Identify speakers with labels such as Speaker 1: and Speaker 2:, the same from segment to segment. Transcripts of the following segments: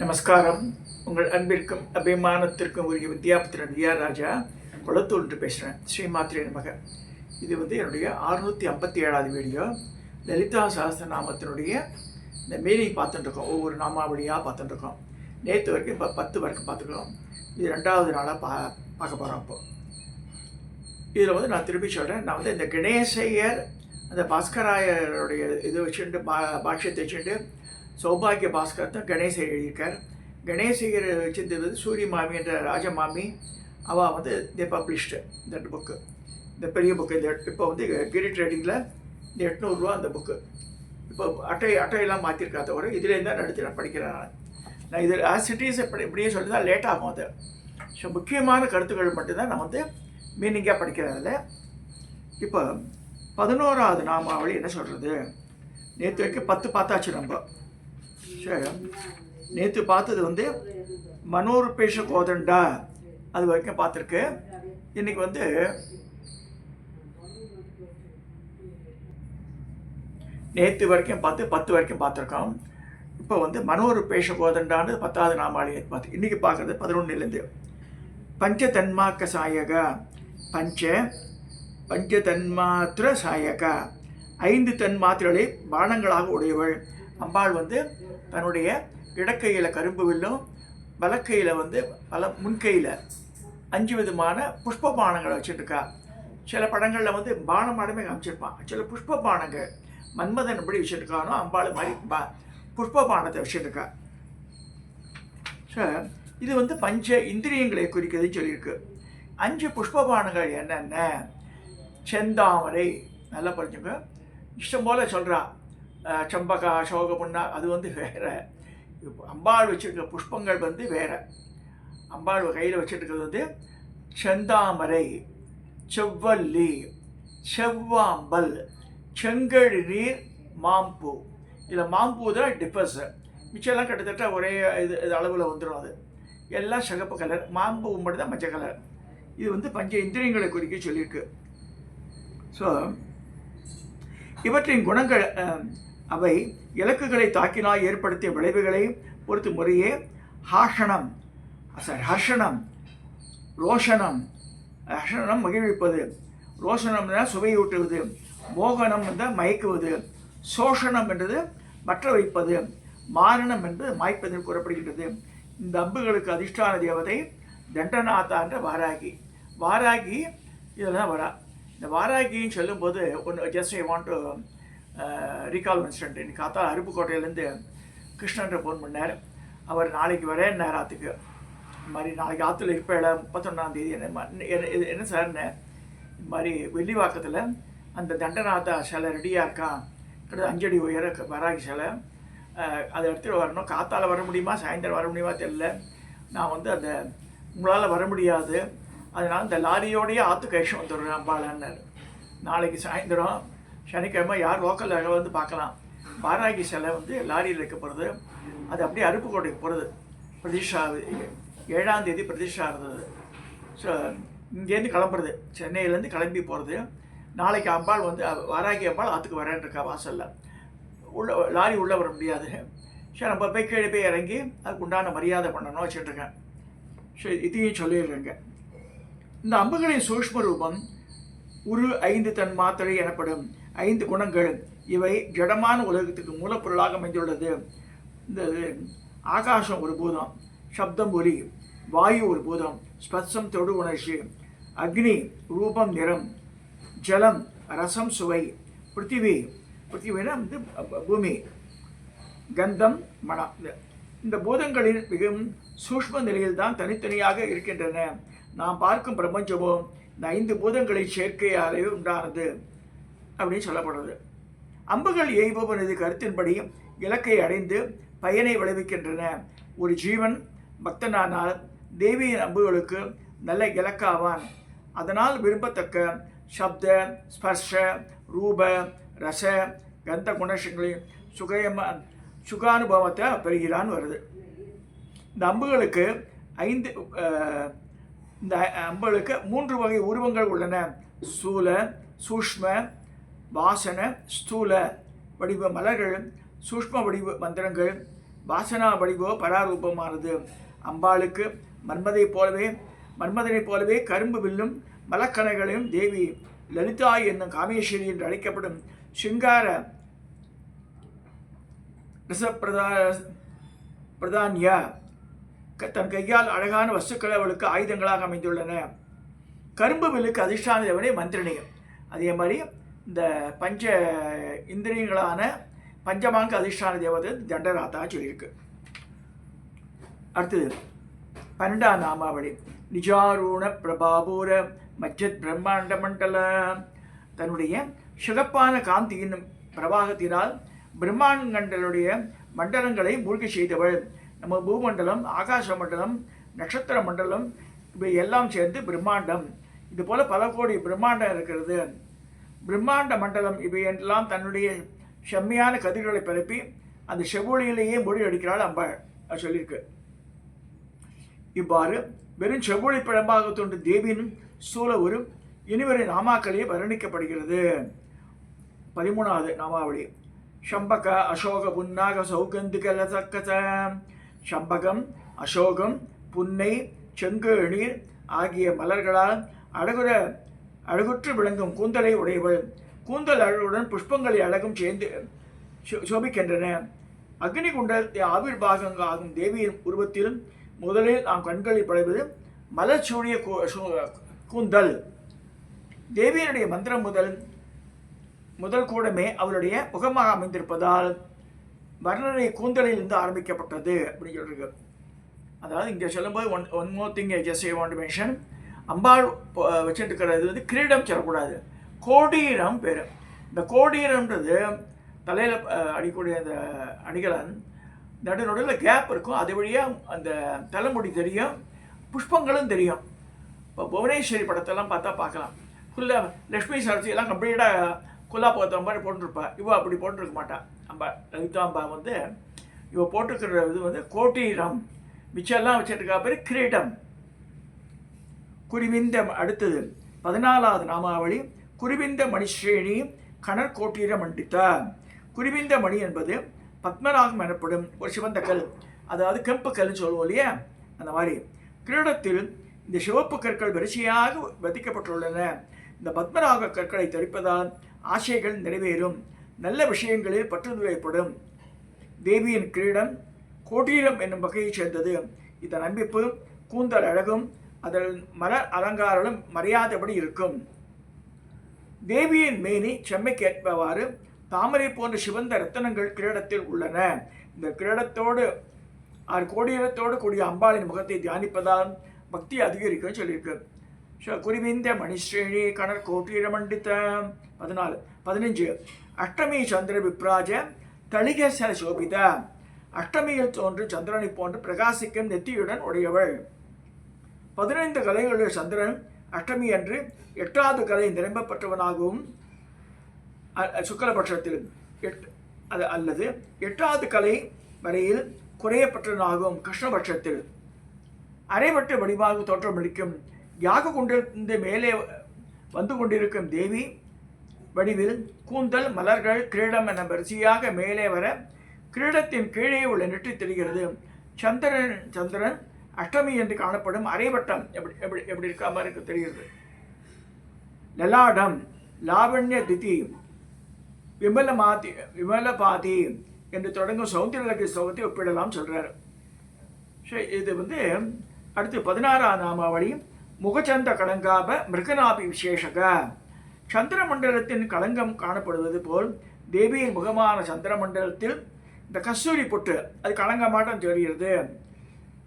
Speaker 1: நமஸ்காரம். உங்கள் அன்பிற்கும் அபிமானத்திற்கும் உரிய வித்யாபத்திரன் விஆர் ராஜா குளத்தூர் என்று பேசுகிறேன். ஸ்ரீமாத்ரே நமக. இது என்னுடைய 657வது வீடியோ. லலிதா சஹஸ்ரநாமத்தினுடைய இந்த மீனிங் பார்த்துட்டுருக்கோம். ஒவ்வொரு நாமாவளியாக பார்த்துட்டுருக்கோம். நேற்று வரைக்கும் இப்போ 10 வரைக்கும் பார்த்துருக்கோம். இது 2வது நாளாக பார்க்க போகிறோம். அப்போது இதில் நான் திருப்பி சொல்கிறேன். நான் இந்த கணேசையர் அந்த பாஸ்கராயருடைய இதை வச்சுட்டு பாஷ்யத்தை வச்சுட்டு சௌபாகிய பாஸ்கரத்தை கணேசையர் எழுதியிருக்கார். கணேசையர் வச்சிருந்தது சூரிய மாமி என்ற ராஜமாமி. அவள் தே பப்ளிஷ்டு தட் புக்கு, இந்த பெரிய புக்கு. இந்த இப்போ கிரி ட்ரேடிங்கில் இந்த 800 ரூபா அந்த புக்கு. இப்போ அட்டையெல்லாம் மாற்றிருக்கா தவிர இதுலேருந்து தான் நடத்தி நான் படிக்கிறேன். நான் இதில் சிட்டிஸ் இப்படியே சொல்லி தான் லேட் ஆகும். அது ஸோ முக்கியமான கருத்துக்கள் மட்டும்தான் நான் மீனிங்காக படிக்கிறேன். அதில் இப்போ 11வது நாமாவளி என்ன சொல்கிறது? நேற்று வரைக்கும் 10 பார்த்தாச்சு நம்ம. சரி, நேற்று பார்த்தது மனோருபேஷ கோதண்டா, அது வரைக்கும் பார்த்துருக்கு. இன்றைக்கி நேற்று வரைக்கும் 10 வரைக்கும் பார்த்துருக்கோம். இப்போ மனோருபேஷ கோதண்டான்னு 10வது நாமாவளி பார்த்து இன்றைக்கி பார்க்குறது 11லேருந்து. பஞ்சதன்மாக்க சாயகா, பஞ்சதன்மாத்திர சாயகா, 5 தன்மாத்திரங்களை பானங்களாக உடையவள். அம்பாள் தன்னுடைய இடக்கையில் கரும்பு வில்லும், வலக்கையில் முன்கையில் 5 விதமான புஷ்ப பானங்களை வச்சுருக்கா. சில படங்களில் பானமாடமே காமிச்சிருப்பான். சில புஷ்ப பானங்கள் மன்மதன் எப்படி வச்சுருக்கானோ அம்பாள் மாதிரி புஷ்ப பானத்தை வச்சுருக்கா. ஸோ இது பஞ்ச இந்திரியங்களை குறிக்கிறதுன்னு சொல்லியிருக்கு. 5 புஷ்ப பானங்கள் என்னென்ன? செந்தாமரை, நல்லா படிச்சுங்க. இஷ்டம் போல் சொல்கிறா. சம்பகா, அசோக புண்ணா, அது வேறு. அம்பாள் வச்சுருக்க புஷ்பங்கள் வேறு. அம்பாள் கையில் வச்சுருக்கிறது செந்தாமரை, செவ்வல்லி, செவ்வாம்பல், செங்கழு நீர், மாம்பூ. இதில் மாம்பூ தான் டிஃபர்ஸ். மிச்சம்லாம் கிட்டத்தட்ட ஒரே இது அளவில் வந்துடும். அது எல்லாம் சிகப்பு கலர், மாம்பூ மட்டும் தான் மஞ்சள் கலர். இது பஞ்ச இந்திரியங்களை குறிக்க சொல்லியிருக்கு. ஸோ இவற்றின் குணங்கள் அவை இலக்குகளை தாக்கினால் ஏற்படுத்திய விளைவுகளை பொறுத்து முறையே ஹர்ஷனம், ரோஷனம். ஹர்ஷனம் மகிழ்விப்பது, ரோஷனம் தான் சுவையூட்டுவது, மோகனம் மயக்குவது, சோஷனம் என்றது மற்ற வைப்பது, மாரணம் என்று மாய்ப்பதில் கூறப்படுகின்றது. இந்த அம்புகளுக்கு அதிஷ்டான தேவதை தண்டநாதா என்ற வாராகி. வாராகி இதெல்லாம் வரா. இந்த வாராகின்னு சொல்லும்போது just I want to recall incident. இன்னைக்கு காத்தா அருப்புக்கோட்டையிலேருந்து கிருஷ்ணன்ற ஃபோன் பண்ணார். அவர் நாளைக்கு வரேன் நேரத்துக்கு. இந்த மாதிரி நாளைக்கு ஆற்றுல இருப்பேல 31ஆம் தேதி. என்ன சார்னு, இந்த மாதிரி வெள்ளிவாக்கத்தில் அந்த தண்டநாதா சிலை ரெடியாக இருக்கான். கிட்ட 5 அடி உயர வராகி சிலை. அதை எடுத்துகிட்டு வரணும். காத்தால் வர முடியுமா, சாயந்தரம் வர முடியுமா தெரியல. நான் அந்த உங்களால் வர முடியாது, அதனால் இந்த லாரியோடையே ஆற்று கழிச்சு வந்துடுறேன் அம்பாளன்னார். நாளைக்கு சாயந்தரம் சனிக்கிழமை யார் லோக்கலில் பார்க்கலாம். வாராகி சிலை லாரியில் இருக்க போகிறது. அது அப்படியே அருப்புக்கோட்டைக்கு போகிறது. பிரதிஷ்டா 7ஆம் தேதி பிரதிஷ்டா இருந்தது. ஸோ இங்கேருந்து கிளம்புறது, சென்னையிலேருந்து கிளம்பி போகிறது. நாளைக்கு அம்பாள் வாராகி அம்பாள் ஆற்றுக்கு வரேன்ருக்கா வாசலில். லாரி உள்ளே வர முடியாது. சரி, நம்ம போய் கீழே போய் இறங்கி அதுக்கு உண்டான மரியாதை பண்ணணும் வச்சுட்டுருக்கேன். ஸோ இதையும் சொல்லிடுறேங்க. இந்த அம்புகளின் சூஷ்ம ரூபம் உரு 5 தன்மாத்திரை எனப்படும் 5 குணங்கள். இவை ஜடமான உலகத்துக்கு மூலப்பொருளாக அமைந்துள்ளது. இந்த ஆகாசம் ஒரு பூதம், சப்தம் ஒலி, வாயு ஒரு பூதம், ஸ்பர்சம் தொடு உணர்ச்சி, அக்னி ரூபம் நிறம், ஜலம் ரசம் சுவை, பிருத்திவினா பூமி, கந்தம் மனம். இந்த பூதங்களின் மிகவும் சூஷ்ம நிலையில் தான் தனித்தனியாக இருக்கின்றன. நாம் பார்க்கும் பிரபஞ்சமோ இந்த 5 பூதங்களின் சேர்க்கையாலே உண்டானது அப்படின்னு சொல்லப்படுறது. அம்புகள் எய்பவனது கருத்தின்படி இலக்கை அடைந்து பயனை விளைவிக்கின்றன. ஒரு ஜீவன் பக்தனானால் தேவியின் அம்புகளுக்கு நல்ல இலக்காவான். அதனால் விரும்பத்தக்க சப்த, ஸ்பர்ஷ, ரூப, ரச, கந்த குணங்களின் சுகானுபவத்தை பெறுகிறான்னு வருது. இந்த அம்புகளுக்கு 3 வகை உருவங்கள் உள்ளன. சூல, சூஷ்ம, வாசன, ஸ்தூல வடிவ மலர்கள், சூஷ்ம வடிவ மந்திரங்கள், வாசனா வடிவோ பராரூபமானது. அம்பாளுக்கு மன்மதனை போலவே கரும்பு வில்லும் மலக்கணைகளையும் தேவி லலிதா என்னும் காமேஸ்வரி என்று அழைக்கப்படும் சிங்கார பிரதானியா தன் கையால் அழகான வஸ்துக்கள் அவளுக்கு ஆயுதங்களாக அமைந்துள்ளன. கரும்பு வில்லுக்கு அதிர்ஷ்டான தேவனே மந்திரணி. அதே மாதிரி இந்த பஞ்ச இந்திரியங்களான பஞ்சமாங்க அதிர்ஷ்டான தேவதை தண்டராதா சொல்லியிருக்கு. அடுத்தது 12ஆம் நாமாவளி. நிஜாரூண பிரபாபூர மஜ்ஜத் பிரம்மாண்ட மண்டல. தன்னுடைய சிறப்பான காந்தியின் பிரவாகத்தினால் பிரம்மாண்டங்களுடைய மண்டலங்களை மூழ்கி செய்தவள். நம்ம பூமண்டலம், ஆகாச மண்டலம், நட்சத்திர மண்டலம் இவை எல்லாம் சேர்ந்து பிரம்மாண்டம். இது போல பல கோடி பிரம்மாண்டம் இருக்கிறது. பிரம்மாண்ட மண்டலம் இவையெல்லாம் தன்னுடைய செம்மையான கதிர்களை பரப்பி அந்த செவ்வொளியிலேயே மொழி அடிக்கிறாள் அம்பாள் சொல்லியிருக்கு. இவ்வாறு வெறும் செவ்வொளி பழம்பாக தோன்றும் தேவியின் சூழ ஒரு இனிவரின் நாமாக்களே வர்ணிக்கப்படுகிறது. 13ஆவது நாமாவளி. சம்பக அசோக புன்னாக சௌகந்திக லசக்கச. சம்பகம், அசோகம், புன்னை, செங்கேணீர் ஆகிய மலர்களால் அழகுற்று விளங்கும் கூந்தலை உடையவள். கூந்தல் அழகுடன் புஷ்பங்களை அழகும் சேர்ந்து சோபிக்கின்றன. அக்னி குண்டத்தை ஆவிர்வாகம் ஆகும் தேவியின் உருவத்தில் முதலில் நாம் கண்களில் படைவது மலர்ச்சூடிய கூந்தல். தேவியனுடைய மந்திரம் முதல் கூடமே அவளுடைய முகமாக அமைந்திருப்பதால் வர்ணனை கூந்தலில் இருந்து ஆரம்பிக்கப்பட்டது அப்படின்னு சொல்லிருக்கு. அதாவது இங்கே சொல்லும்போது one more thing I just I want to mention. Ambal வச்சுட்டு இருக்கிறது கிரீடம் சொல்லக்கூடாது, கோடீரம் பேர். இந்த கோடீரம்ன்றது தலையில் அடிக்கக்கூடிய அந்த அணிகலன் நடுநடுவில் கேப் இருக்கும். அது வழியாக அந்த தலைமுடி தெரியும், புஷ்பங்களும் தெரியும். இப்போ புவனேஸ்வரி படத்தெல்லாம் பார்க்கலாம். ஃபுல்லாக லக்ஷ்மி சரஸ்வதியெல்லாம் கம்ப்ளீட்டாக குல்லா போத்த மாதிரி போட்டுருப்பா. இவ அப்படி போட்டிருக்க மாட்டாள். அம்பா லலிதாம்பா இவ போட்டிருக்கிற இது கோட்டீரம். மிச்செல்லாம் வச்சிருக்கா பேர் கிரீடம். குறிவிந்த. அடுத்தது 14ஆவது நாமாவளி. குறிவிந்த மணிஸ்ரேணி கணற்கோட்டீர மண்டித்தா. குறிவிந்த மணி என்பது பத்மநாகம் எனப்படும் ஒரு சிவந்த கல், அதாவது கெம்பு கல்னு சொல்லுவோம் இல்லையா, அந்த மாதிரி. கிரீடத்தில் இந்த சிவப்பு கற்கள் வரிசையாக பதிக்கப்பட்டுள்ளன. இந்த பத்மநாக கற்களை தரிப்பதால் ஆசைகள் நிறைவேறும், நல்ல விஷயங்களில் பற்றுதல் ஏற்படும். தேவியின் கிரீடம் கோட்டீரம் என்னும் வகையைச் சேர்ந்தது. இதன் அமைப்பு கூந்தல் அழகும் அதன் மலர் அலங்காரங்களும் மறையாதபடி இருக்கும். தேவியின் மேனி செம்மைக்கேற்பவாறு தாமரை போன்ற சிவந்த ரத்தனங்கள் கிரீடத்தில் உள்ளன. இந்த கிரீடத்தோடு கோடீரத்தோடு கூடிய அம்பாளின் முகத்தை தியானிப்பதால் பக்தி அதிகரிக்கும் சொல்லியிருக்கு. குறிவிந்த மணிஸ்ரேணி கணற்கோட்டீர மண்டித்த. 14. 15. அஷ்டமி சந்திர விப்ராஜ தளிக சல சோபித. அஷ்டமியில் தோன்று சந்திரனை போன்று பிரகாசிக்கும் நெத்தியுடன் உடையவள். 15 கலைகளுடைய சந்திரன் அஷ்டமி அன்று 8வது கலை நிரம்பப்பட்டவனாகவும் சுக்கலபட்சத்தில் அல்லது 8வது கலை வரையில் குறையப்பட்டவனாகவும் கிருஷ்ணபட்சத்தில் அரைவட்ட வடிவாக தோற்றமளிக்கும். யாக குண்டத்திலிருந்து மேலே வந்து கொண்டிருக்கும் தேவி வடிவில் கூந்தல், மலர்கள், கிரீடம் என வரிசையாக மேலே வர கிரீடத்தின் கீழே உள்ள நெற்றி தெரிகிறது. சந்திரன் அஷ்டமி என்று காணப்படும் அரைவட்டம் எப்படி இருக்க மாதிரி தெரிகிறது. லலாடம், லாவண்ய திதி, விமலபாதி என்று தொடங்கும் சௌந்தரலகி ஸ்லோகத்தை ஒப்பிடலாம் சொல்றாரு. இது அடுத்து 16ஆம் நாமாவளி. முகச்சந்த கலங்காப மிருகநாபி விசேஷக. சந்திர மண்டலத்தின் களங்கம் காணப்படுவது போல் தேவியின் முகமான சந்திர மண்டலத்தில் இந்த கஸ்தூரி பொட்டு அது களங்கமாட்டம் தெரிகிறது.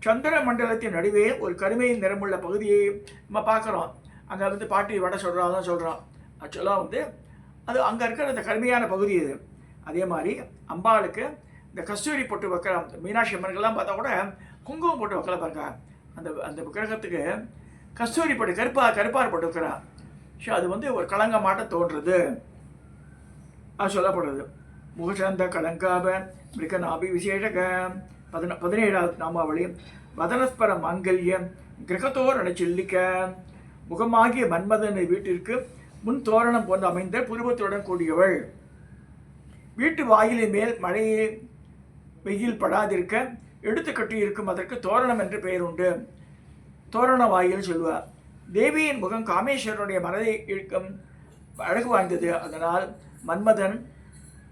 Speaker 1: சந்திர மண்டலத்தின் நடுவே ஒரு கருமையின் நிறமுள்ள பகுதியை நம்ம பார்க்குறோம். அங்கே பாட்டி வடை சொல்கிறோம். ஆக்சுவலாக அது அங்கே இருக்கிற அந்த கருமையான பகுதி இது. அதே மாதிரி அம்பாளுக்கு இந்த கஸ்தூரி பொட்டு வைக்கலாம். மீனாட்சி அம்மனுக்கெல்லாம் பார்த்தா கூட குங்குமம் போட்டு வைக்கல பாருங்க. அந்த விக்கிரகத்துக்கு கஸ்தூரி பொட்டு கருப்பார் போட்டு வைக்கிறா. ஸோ அது ஒரு களங்கமாட்டம் தோன்றுறது அது சொல்லப்படுறது. முகசந்த கலங்காப மிருகநாபி விசேஷக. 17ஆவது நாமாவளி. வதனஸ்பர மாங்கல்யம் கிரகத்தோர் அணைச்சில்லிக்க. முகமாகிய மன்மதன் வீட்டிற்கு முன் தோரணம் போன்று அமைந்த புருவத்துடன் கூடியவள். வீட்டு வாயிலின் மேல் வெயில் படாதிருக்க எடுத்து கட்டி இருக்கும் அதற்கு தோரணம் என்று பெயர் உண்டு. தோரண வாயில் சொல்லுவார். தேவியின் முகம் காமேஸ்வரனுடைய மனதை இழுக்கும் அழகு வாய்ந்தது. அதனால் மன்மதன்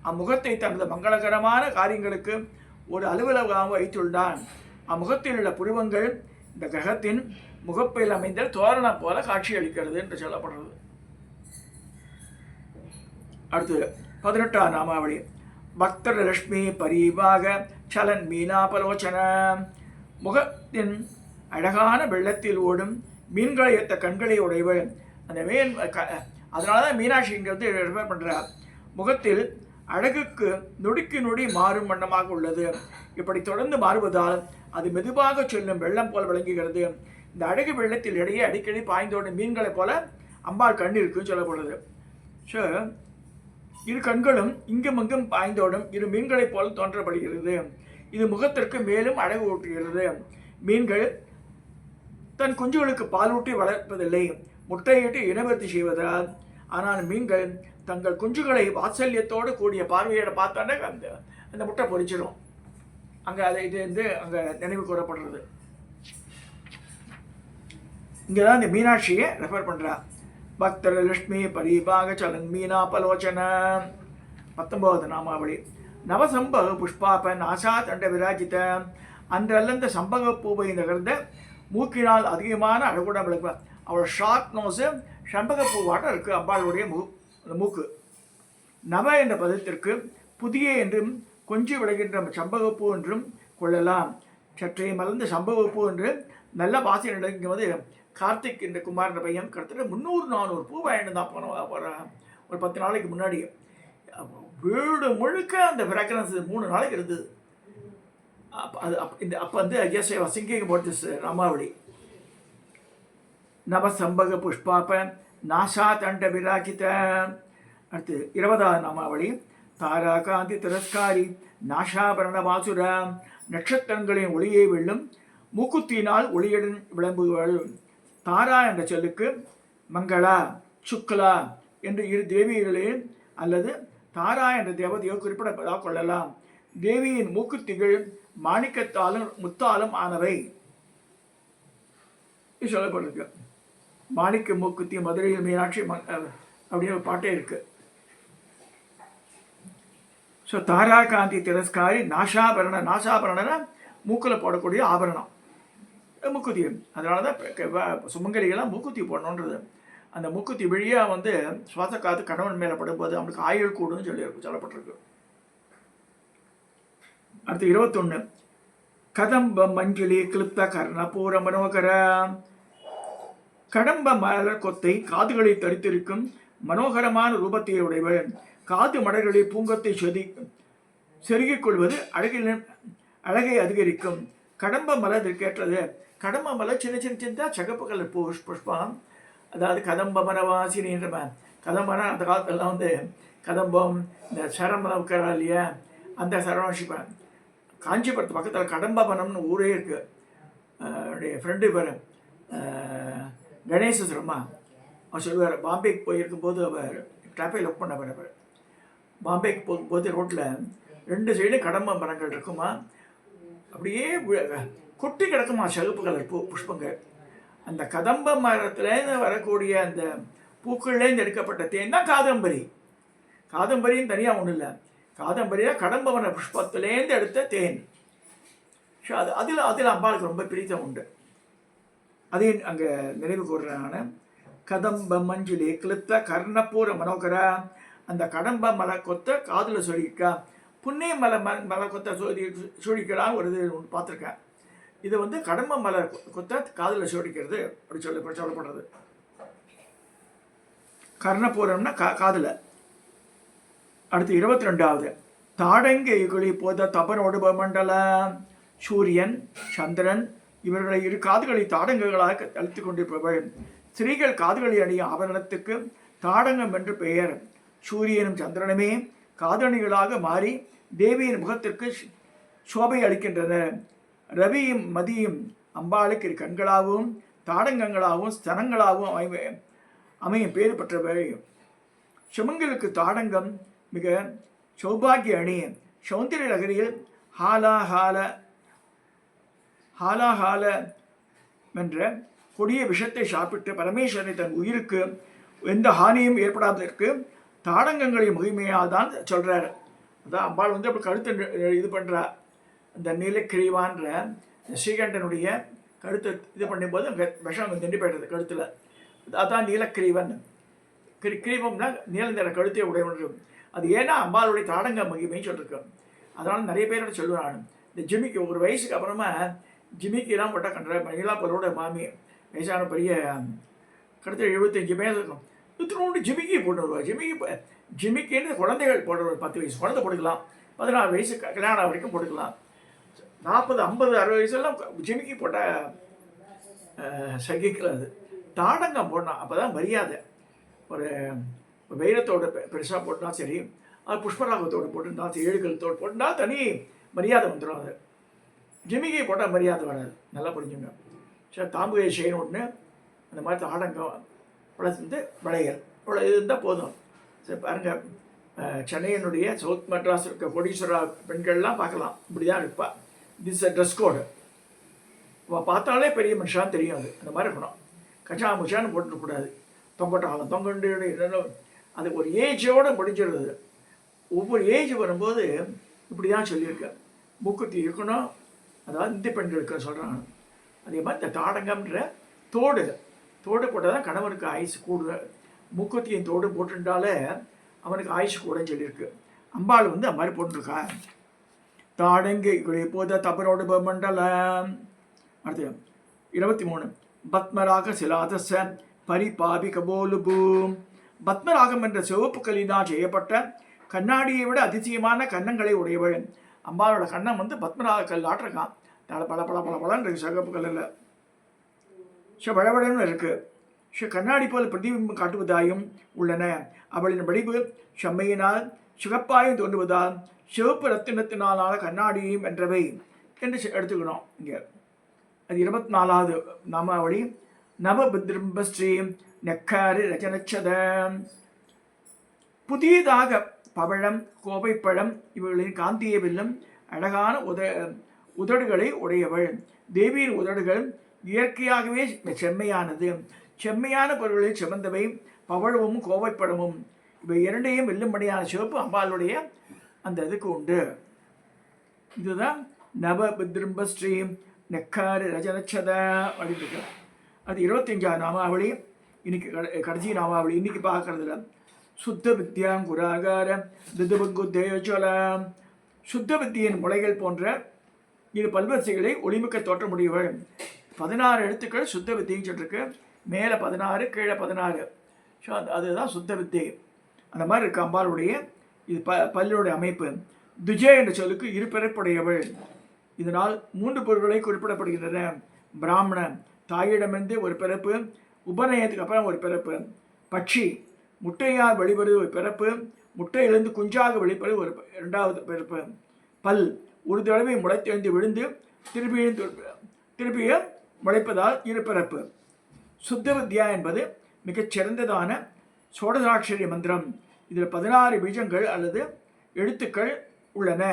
Speaker 1: அம்முகத்தை தனது மங்களகரமான காரியங்களுக்கு ஒரு அலுவலகமாக வைத்துள்ளான். அம்முகத்தில் உள்ள புருவங்கள் இந்த கிரகத்தின் முகப்பில் அமைந்த தோரணம் போல காட்சி அளிக்கிறது என்று சொல்லப்படுறது. அடுத்தது 18ஆம் நாமாவளி. பக்தர் லட்சுமி பரிவாக சலன் மீனாபலோச்சன. முகத்தின் அழகான வெள்ளத்தில் ஓடும் மீன்களை ஏற்ற கண்களை உடையவள். அந்த மீன் அதனால தான் மீனாட்சி இங்கே வந்து ரெஃபர் பண்ணுறார். முகத்தில் அழகுக்கு நொடிக்கு நொடி மாறும் வண்ணமாக உள்ளது. இப்படி தொடர்ந்து மாறுவதால் அது மெதுவாக செல்லும் வெள்ளம் போல் விளங்குகிறது. இந்த அழகு வெள்ளத்தில் இடையே அடிக்கடி பாய்ந்தோடும் மீன்களைப் போல அம்பாள் கண் இருக்குன்னு சொல்லப்படுது. ஸோ இரு கண்களும் இங்கும் இங்கும் பாய்ந்தோடும் இரு மீன்களைப் போல தோன்றப்படுகிறது. இது முகத்திற்கு மேலும் அழகு ஊட்டுகிறது. மீன்கள் தன் குஞ்சுகளுக்கு பாலூட்டி வளர்ப்பதில்லை, முட்டையிட்டு இனவர்த்தி செய்வதால். ஆனால் மீன்கள் தங்கள் குஞ்சுகளை வாத்சல்யத்தோடு கூடிய பார்வையோட பார்த்தாண்டே அந்த முட்டை பொரிச்சிடும். அங்கே அதை இது வந்து அங்கே நினைவு கூறப்படுறது. இங்கே தான் இந்த மீனாட்சியை ரெஃபர் பண்ணுறா. பக்தர் லட்சுமி பரிபாக சலன் மீனாபலோச்சன. 19வது நாமாவளி. நவசம்பக புஷ்பாப நாசா தண்ட விராஜித. அன்றல்லந்த சம்பக பூவை நகர்ந்த மூக்கினால் அதிகமான அழகுடன் விளக்குவார். அவள் ஷார்ட் நோஸு சம்பக பூவாட்டம் இருக்குது அம்பாளுடைய மூக்கு. நவ என்ற பதத்திற்கு புதிய என்றும் கொஞ்சி விளைகின்ற சம்பகப்பூ என்றும் கொள்ளலாம். சற்றே மலர்ந்த சம்பகப்பூ என்று நல்ல வாசனை நடக்கும் போது கார்த்திக் என்ற குமாரன் பையன் கிட்டத்தட்ட 300-400 பூ வாங்கிட்டு தான் போனோம் ஒரு 10 நாளைக்கு முன்னாடி. வீடு முழுக்க அந்த ஃப்ராக்ரன்ஸ் 3 நாளைக்கு இருந்தது. அப்போ வந்து is I was thinking about this ராமாவளி. நவ சம்பக புஷ்பாப நாசா தண்ட விராஜித. அடுத்து 20வது நாமாவளி. தாரா காந்தி திரஸ்காரி நாஷாபரண வாசுர. நட்சத்திரங்களின் ஒளியை வெல்லும் மூக்குத்தினால் ஒளியுடன் விளம்புகள். தாரா என்ற சொல்லுக்கு மங்களா சுக்லா என்று இரு தேவிகளே அல்லது தாரா என்ற தேவதையோ குறிப்பிடப்பதாக கொள்ளலாம். தேவியின் மூக்குத்திகள் மாணிக்கத்தாலும் முத்தாலும் ஆனவை சொல்லப்பட்டிருக்கு. மாணிக்க மூக்குத்தி மதுரையில் மீனாட்சி அப்படின்னு ஒரு பாட்டே இருக்கு. ஸோ தாரா காந்தி திரஸ்காரி நாசாபரண மூக்கில் போடக்கூடிய ஆபரணம் மூக்குத்தி. அதனால தான் சுமங்கலிகளாம் மூக்குத்தி போடணுன்றது. அந்த மூக்குத்தி வழியாக வந்து சுவாச காத்து கணவன் மேலே படும்போது அவனுக்கு ஆயுள் கூடுன்னு சொல்லப்பட்டிருக்கு. அடுத்து 21. கதம்ப மஞ்சளி கிளிப்த கர்ணபூர மனோகர. கடம்ப மலர் கொத்தை காதுகளை தரித்திருக்கும் மனோகரமான ரூபத்தை உடையவள். காது மடல்களில் பூங்கத்தை செருகிக் கொள்வது அழகை அதிகரிக்கும். கடம்ப மலர் கேட்டது. கடம்ப மலர் சின்ன சின்ன சின்ன சகப்பு கலர் புஷ்பம். அதாவது கதம்ப மரவாசினின்ற கதம்பனா அந்த காலத்துலாம் வந்து கதம்பம் இந்த சரமரம் இருக்கிறா இல்லையா, அந்த சரவணசிப்பேன். காஞ்சிபுரத்து பக்கத்தில் கடம்ப வனம்னு ஊரே இருக்குது. என்னுடைய ஃப்ரெண்டு பேர் கணேச சர்மா. அவர் சொல்லுவார், பாம்பேக்கு போயிருக்கும்போது அவர் டிராஃபிக் ஒர்க் பண்ண அவர் பாம்பேக்கு போகும்போது ரோட்டில் 2 சைடும் கடம்ப மரங்கள் இருக்குமா, அப்படியே கொட்டி கிடக்குமா சகப்பு கலர் புஷ்பங்கள். அந்த கதம்ப மரத்துலேருந்து வரக்கூடிய அந்த பூக்கள்லேருந்து எடுக்கப்பட்ட தேன் தான் காதம்பரி. காதம்பரின்னு தனியாக ஒன்றும் இல்லை. காதம்பரியாக கடம்ப மர புஷ்பத்துலேருந்து எடுத்த தேன். ஸோ அதில் அம்பாளுக்கு ரொம்ப பிரித்தம் உண்டு. அதையும் அங்கே நினைவு கூறுறான. கதம்ப மஞ்சளி கிளித்த கர்ணப்பூர மனோகர. அந்த கடம்ப மலை கொத்த காதில் சொல்லியிருக்கா. புண்ணிய மலை கொத்த சொல்லிக்கிறான்னு ஒரு இது ஒன்று பார்த்துருக்கேன். இது வந்து கடம்ப மலை கொத்த காதில் சோடிக்கிறது அப்படி சொல்லப்படுறது. கர்ணபூரம்னா காதில். அடுத்து 22வது. தாடங்க யுகுலி போத தபனோடு மண்டல. சூரியன் சந்திரன் இவர்களை 2 காதுகளை தாடங்கங்களாக அழுத்து கொண்டிருப்பவள். ஸ்திரீகள் காதுகளை அணியும் ஆபரணத்துக்கு தாடங்கம் என்று பெயர். சூரியனும் சந்திரனுமே காதணிகளாக மாறி தேவியின் முகத்திற்கு சோபை அளிக்கின்றனர். ரவியும் மதியும் அம்பாளுக்கு 2 கண்களாகவும் தாடங்கங்களாகவும் ஸ்தனங்களாகவும் அமையும் பேறு பெற்றவை. சுமங்கலுக்கு தாடங்கம் மிக சௌபாகிய அணி. சௌந்தரிய நகரில் ஹாலாஹால ஹாலாஹால என்ற கொடிய விஷத்தை சாப்பிட்டு பரமேஸ்வரனை தன் உயிருக்கு எந்த ஹானியும் ஏற்படாததற்கு தாடங்கங்களை மகிமையாக தான் சொல்கிறார். அதான் அம்பாள் வந்து அப்படி கழுத்தை இது பண்ணுறா. அந்த நீலக்கிரீவான்ற ஸ்ரீகண்டனுடைய கழுத்தை இது பண்ணும்போது அங்கே விஷம் திண்டி போய்டுறது கழுத்தில். அதான் நீலக்கிரீவன். கிரீவம்னா நீல நிற கழுத்தை உடையவன். அது ஏன்னா அம்பாளுடைய தாடங்க மகிமைன்னு சொல்லியிருக்கோம். அதனால் நிறைய பேரோட சொல்லுவான். இந்த ஜிமிக்கு ஒரு வயசுக்கு அப்புறமா ஜிமிக்கிலாம் போட்டால் கண்ட மயிலாப்பரோட மாமி வயசான பெரிய கடத்த 75 பேர் இருக்கும். இத்தனோண்டு ஜிமிக்கி போட்டு வருவா. ஜிமிக்கின்னு குழந்தைகள் போடுற 10 வயசு குழந்தை போட்டுக்கலாம், 14 வயசு கல்யாணம் வரைக்கும் போட்டுக்கலாம். 40, 50, 60 வயசுலாம் ஜிமிக்கி போட்டால் சகிக்கல. அது தாடங்கம் போடணும், அப்போ தான் மரியாதை. ஒரு வைரத்தோட பெருசாக போட்டால் சரி, அது புஷ்பராகத்தோடு போட்டுருந்தாலும் சரி, 7 கழுத்தோடு போட்டுனா தனி மரியாதை வந்துடும். அது ஜிமிக்கி போட்டால் மரியாதை வராது. நல்லா புரிஞ்சுங்க. சரி, தாம்பு செயின் ஒன்று அந்த மாதிரி தாடங்கம் ப்ளஸ் வந்து வளையல் இவ்வளோ இது இருந்தால் போதும். சரி பாருங்கள், சென்னையினுடைய சவுத் மெட்ராஸ் இருக்க கோடீஸ்வரா பெண்கள்லாம் பார்க்கலாம், இப்படி தான் இருப்பா. திஸ் ட்ரெஸ் கோடு பார்த்தாலே பெரிய மனுஷான்னு தெரியும். அது அந்த மாதிரி இருக்கணும். கச்சா முச்சான்னு போட்டுக்கூடாது. தொங்கட்டாலும் தொங்கண்டு அது ஒரு ஏஜோடு முடிஞ்சிடுறது. ஒவ்வொரு ஏஜ் வரும்போது இப்படி தான் சொல்லியிருக்கேன். மூக்குத்தி இருக்கணும், அதாவது இந்து பெண்களுக்கு சொல்கிறாங்க. அதே மாதிரி இந்த தாடங்கம்ன்ற தோடு போட்டால் தான் கணவனுக்கு ஆயுசு கூடுத. மூக்குத்தியின் தோடு போட்டுட்டாலே அவனுக்கு ஆயுசு கூடன்னு சொல்லியிருக்கு. அம்பாள் வந்து அந்த மாதிரி போட்டுருக்கா. தாடங்கை போத தபரோடு மண்டலம். அடுத்து 23 பத்மராக சிலாதச பரிபாபி கபோலுபூ. பத்மராகம் என்ற சிவப்பு கல்லினால் செய்யப்பட்ட கண்ணாடியை விட அதிசயமான கன்னங்களை உடையவள். அம்பாளோட கண்ணம் வந்து பத்மராக கல் ஆட்டிருக்கான். பல பல பல பல பலன்னு இருக்குது சிவப்பு கல்லில். பழபழன்னு இருக்குது. கண்ணாடி போல் பிரதிபிம்பம் காட்டுவதாயும் உள்ளன. அவளின் வடிவு செம்மையினால் சிவப்பாயும் தோன்றுவதால் சிவப்பு ரத்தினத்தினாலான கண்ணாடியும் வென்றவை என்று எடுத்துக்கணும். இங்கே அது 24வது நாமாவளி. நவபித்ரும்பஸ்ரீ நெக்காரி ரஜனச்சத. புதியதாக பவழம், கோவைப்பழம் இவர்களின் காந்தியை வெல்லும் அழகான உதடுகளை உடையவள். தேவியின் உதடுகள் இயற்கையாகவே செம்மையானது. செம்மையான பொருள்களில் சிவந்தவை பவழமும் கோவைப்பழமும். இவை இரண்டையும் வெல்லும்படியான சிவப்பு அம்பாளுடைய அந்த இதுக்கு உண்டு. இதுதான் நவபித்ரும்பஸ்ரீ நெக்காரி ரஜனச்சத அப்படின்னு. அது 25வது நாமாவளி. இன்னைக்கு கடைசி நாமாவளி இன்னைக்கு பார்க்கறதுல. சுத்த வித்யாங்குராகார திதுபங்குத்தேஜல. சுத்த வித்தியின் முளைகள் போன்ற இது பல்வரிசைகளை ஒளிமிக்க தோற்றமுடையவள். 16 எழுத்துக்கள் சுத்த வித்தின்னு சொல்லிருக்கு. மேலே 16, கீழே 16. ஸோ அதுதான் சுத்த வித்தை. அந்த மாதிரி இருக்கு அம்பாளுடைய இது பல்லுடைய அமைப்பு. துஜே என்ற சொல்லுக்கு இருபிறப்புடையவள். இதனால் 3 பொருட்களை குறிப்பிடப்படுகின்றன. பிராமணன் தாயிடமிருந்து ஒரு பிறப்பு, உபநயத்துக்கு அப்புறம் ஒரு பிறப்பு. பட்சி முட்டையால் வெளிப்படுவது ஒரு பிறப்பு, முட்டையிலிருந்து குஞ்சாக வெளிப்படுவது ஒரு 2வது பிறப்பு. பல் ஒரு தடவை முளைத்தெழுந்து விழுந்து திருப்பிய முளைப்பதால் இருபிறப்பு. சுத்த வித்யா என்பது மிகச் சிறந்ததான சோடசாட்சரிய மந்திரம். இதில் 16 பீஜங்கள் அல்லது எழுத்துக்கள் உள்ளன.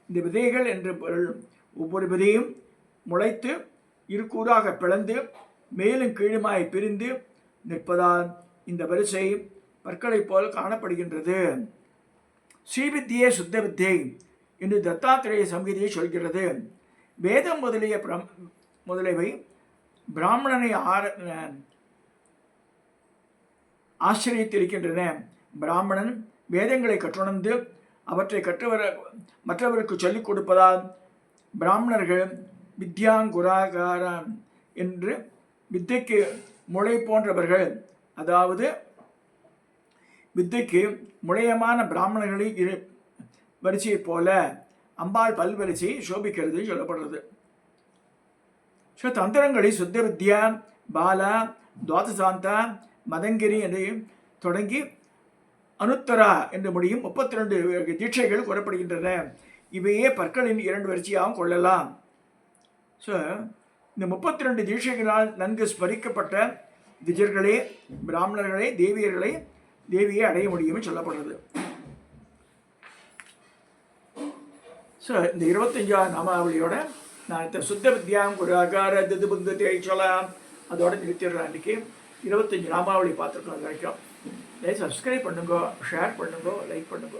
Speaker 1: இந்த விதைகள் என்று ஒவ்வொரு விதையும் முளைத்து இருக்கூறாக பிளந்து மேலும் கீழுமாய் பிரிந்து நிற்பதால் இந்த வரிசை பற்களைப் போல் காணப்படுகின்றது. ஸ்ரீவித்தியே சுத்த வித்தியை என்று தத்தாத்திரேய சங்கீதியை சொல்கிறது. வேதம் முதலியவை பிராமணனை ஆசிரியத்திருக்கின்றன. பிராமணன் வேதங்களை கற்றுணர்ந்து அவற்றை மற்றவருக்கு சொல்லிக் கொடுப்பதால் பிராமணர்கள் வித்யாங்குராகாரன் என்று வித்தைக்கு முளை போன்றவர்கள், அதாவது வித்தைக்கு முளையமான பிராமணர்களின் வரிசையை போல அம்பாள் பல்வரிசை சோபிக்கிறது சொல்லப்படுறது. ஸோ தந்திரங்களில் சுத்த வித்யா, பாலா, துவாதசாந்தா, மதங்கிரி என்று தொடங்கி அனுத்தரா என்று முடியும் 32 தீட்சைகள் கூறப்படுகின்றன. இவையே பற்களின் 2 வரிசையாகவும் கொள்ளலாம். ஸோ இந்த 32 தீட்சைகளால் நன்கு ஸ்மரிக்கப்பட்ட திஜர்களே, பிராமணர்களே, தேவியை அடைய முடியும்னு சொல்லப்படுறது. ஸோ இந்த 25ஆம் நாமாவளியோட நான் இந்த சுத்த வித்யாம் ஒரு அகார திது புந்தத்தை சொல்லலாம் அதோட நிறுத்திடுறேன். அன்றைக்கி 25 நாமாவளி பார்த்துருக்கோம். அது வரைக்கும் சப்ஸ்கிரைப் பண்ணுங்க, ஷேர் பண்ணுங்க, லைக் பண்ணுங்க.